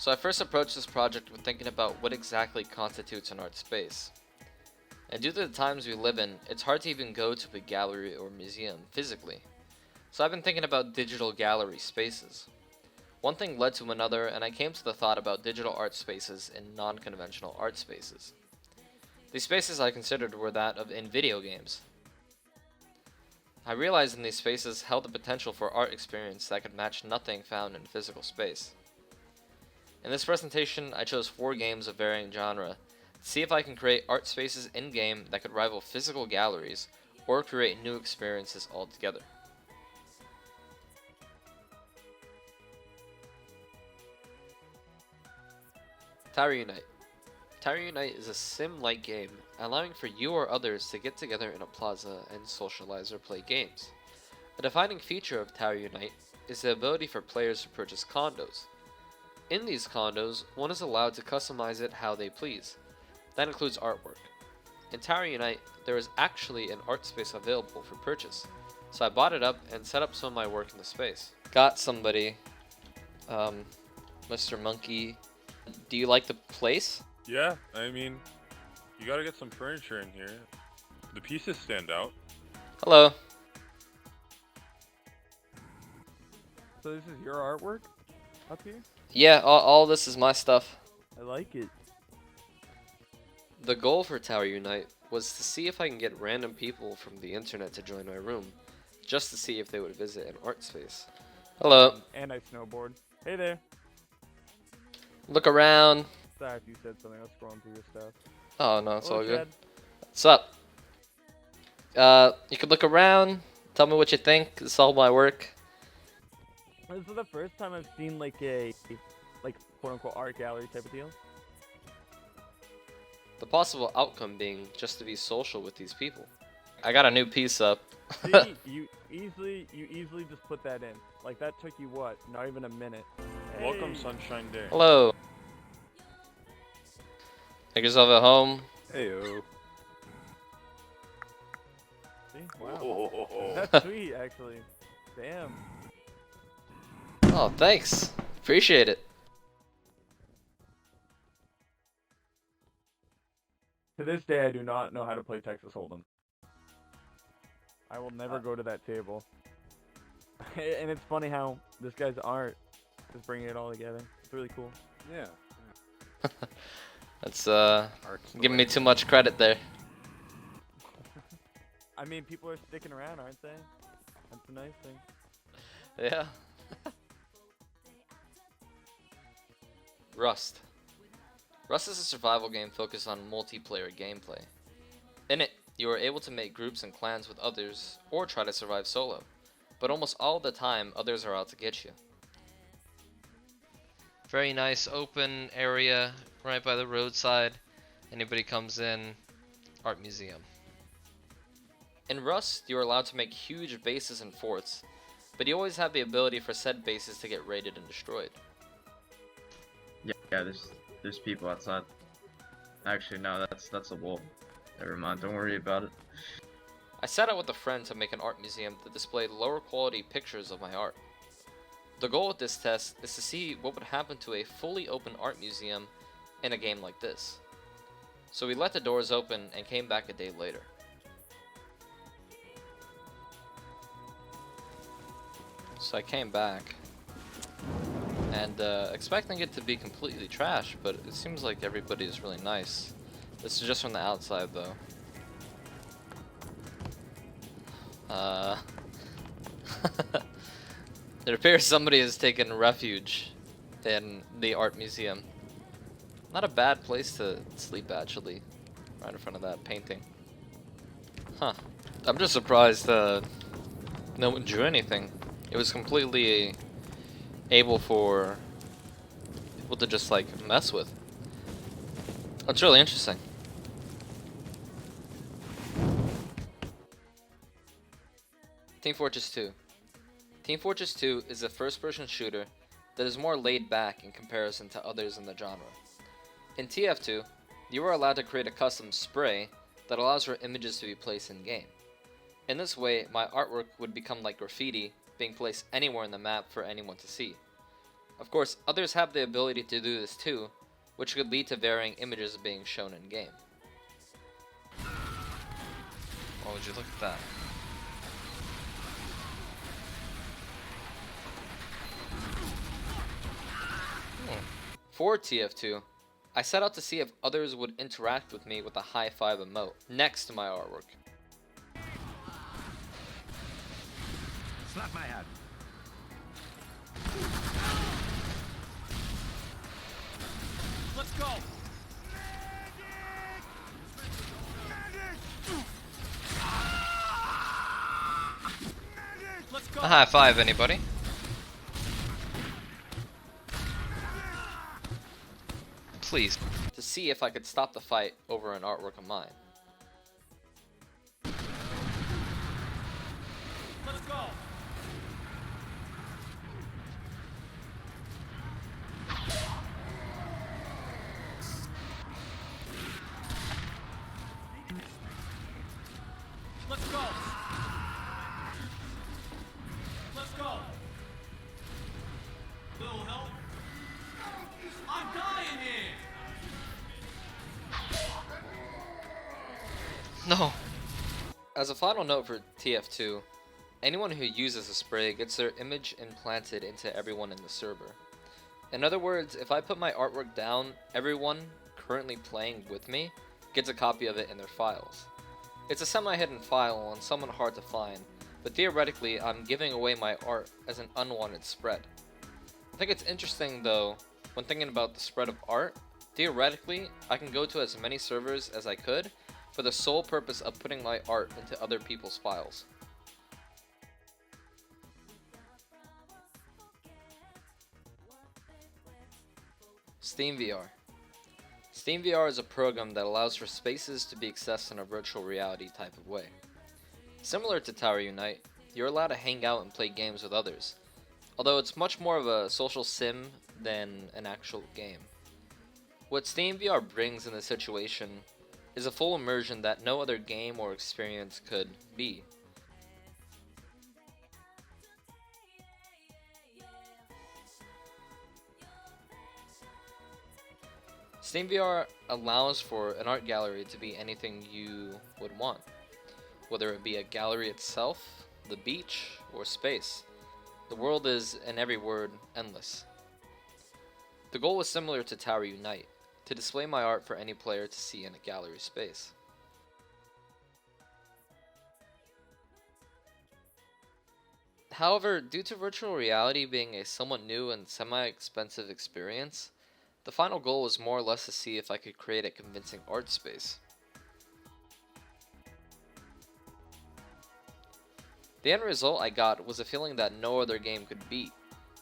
So I first approached this project with thinking about what exactly constitutes an art space. And due to the times we live in, it's hard to even go to a gallery or museum physically. So I've been thinking about digital gallery spaces. One thing led to another, and I came to the thought about digital art spaces and non-conventional art spaces. The spaces I considered were that of in video games. I realized in these spaces held the potential for art experience that could match nothing found in physical space. In this presentation, I chose 4 games of varying genre to see if I can create art spaces in-game that could rival physical galleries or create new experiences altogether. Tower Unite. Tower Unite is a sim-like game, allowing for you or others to get together in a plaza and socialize or play games. A defining feature of Tower Unite is the ability for players to purchase condos. In these condos, one is allowed to customize it how they please. That includes artwork. In Tower Unite, there is actually an art space available for purchase, so I bought it up and set up some of my work in the space. Got somebody, Mr. Monkey. Do you like the place? Yeah, I mean, you gotta get some furniture in here. The pieces stand out. Hello. So this is your artwork up here? Yeah, all this is my stuff. I like it. The goal for Tower Unite was to see if I can get random people from the internet to join my room, just to see if they would visit an art space. Hello. And I snowboard. Hey there. Look around. Sorry if you said something. I was scrolling through your stuff. Oh no, it's Hello, all good. Chad. What's up? You can look around, tell me what you think, it's all my work. This is the first time I've seen like a quote unquote art gallery type of deal. The possible outcome being just to be social with these people. I got a new piece up. See, you easily just put that in. Like that took you what? Not even a minute. Welcome, Hey. Sunshine Day. Hello. Make yourself at home. Heyo. See? Wow. That's sweet, actually. Damn. Oh, thanks. Appreciate it. To this day, I do not know how to play Texas Hold'em. I will never go to that table. And it's funny how this guy's art is bringing it all together. It's really cool. Yeah. That's Art's the giving way. me too much credit there. I mean, people are sticking around, aren't they? That's a nice thing. Yeah. Rust. Rust is a survival game focused on multiplayer gameplay. In it, you are able to make groups and clans with others, or try to survive solo, but almost all the time others are out to get you. Very nice open area right by the roadside. Anybody comes in, art museum. In Rust, you are allowed to make huge bases and forts, but you always have the ability for said bases to get raided and destroyed. Yeah, there's people outside. Actually, no, that's a wolf. Never mind, don't worry about it. I set out with a friend to make an art museum that displayed lower quality pictures of my art. The goal with this test is to see what would happen to a fully open art museum in a game like this. So we let the doors open and came back a day later. So I came back and expecting it to be completely trash, but it seems like everybody is really nice. This is just from the outside though. It appears somebody has taken refuge in the art museum. Not a bad place to sleep actually, right in front of that painting. Huh. I'm just surprised no one drew anything. It was completely able for people to just like mess with. That's really interesting. Team Fortress 2. Team Fortress 2 is a first-person shooter that is more laid back in comparison to others in the genre. In TF2, you are allowed to create a custom spray that allows for images to be placed in-game. In this way, my artwork would become like graffiti, being placed anywhere in the map for anyone to see. Of course, others have the ability to do this too, which could lead to varying images being shown in game. Oh, would you look at that? For TF2, I set out to see if others would interact with me with a high five emote next to my artwork. Slap my hand. Let's go. Let's go. A high five, anybody? Please. To see if I could stop the fight over an artwork of mine. Let's go. Let's go. Let's go. Little help. I'm dying here. No. As a final note for TF2, anyone who uses a spray gets their image implanted into everyone in the server. In other words, if I put my artwork down, everyone currently playing with me gets a copy of it in their files. It's a semi-hidden file and somewhat hard to find, but theoretically I'm giving away my art as an unwanted spread. I think it's interesting though, when thinking about the spread of art, theoretically I can go to as many servers as I could for the sole purpose of putting my art into other people's files. SteamVR. SteamVR is a program that allows for spaces to be accessed in a virtual reality type of way. Similar to Tower Unite, you're allowed to hang out and play games with others, although it's much more of a social sim than an actual game. What SteamVR brings in this situation is a full immersion that no other game or experience could be. SteamVR allows for an art gallery to be anything you would want, whether it be a gallery itself, the beach, or space. The world is, in every word, endless. The goal was similar to Tower Unite, to display my art for any player to see in a gallery space. However, due to virtual reality being a somewhat new and semi-expensive experience, the final goal was more or less to see if I could create a convincing art space. The end result I got was a feeling that no other game could beat.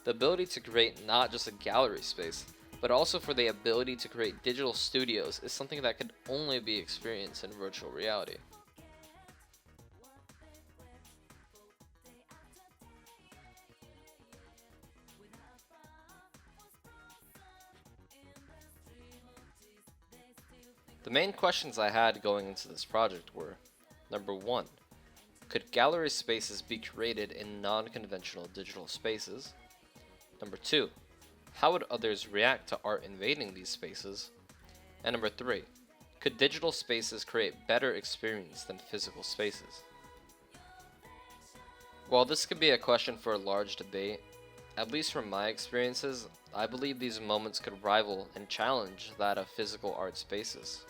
The ability to create not just a gallery space, but also for the ability to create digital studios is something that could only be experienced in virtual reality. The main questions I had going into this project were, number 1, could gallery spaces be created in non-conventional digital spaces? Number 2, how would others react to art invading these spaces? And number 3, could digital spaces create better experience than physical spaces? While this could be a question for a large debate, at least from my experiences, I believe these moments could rival and challenge that of physical art spaces.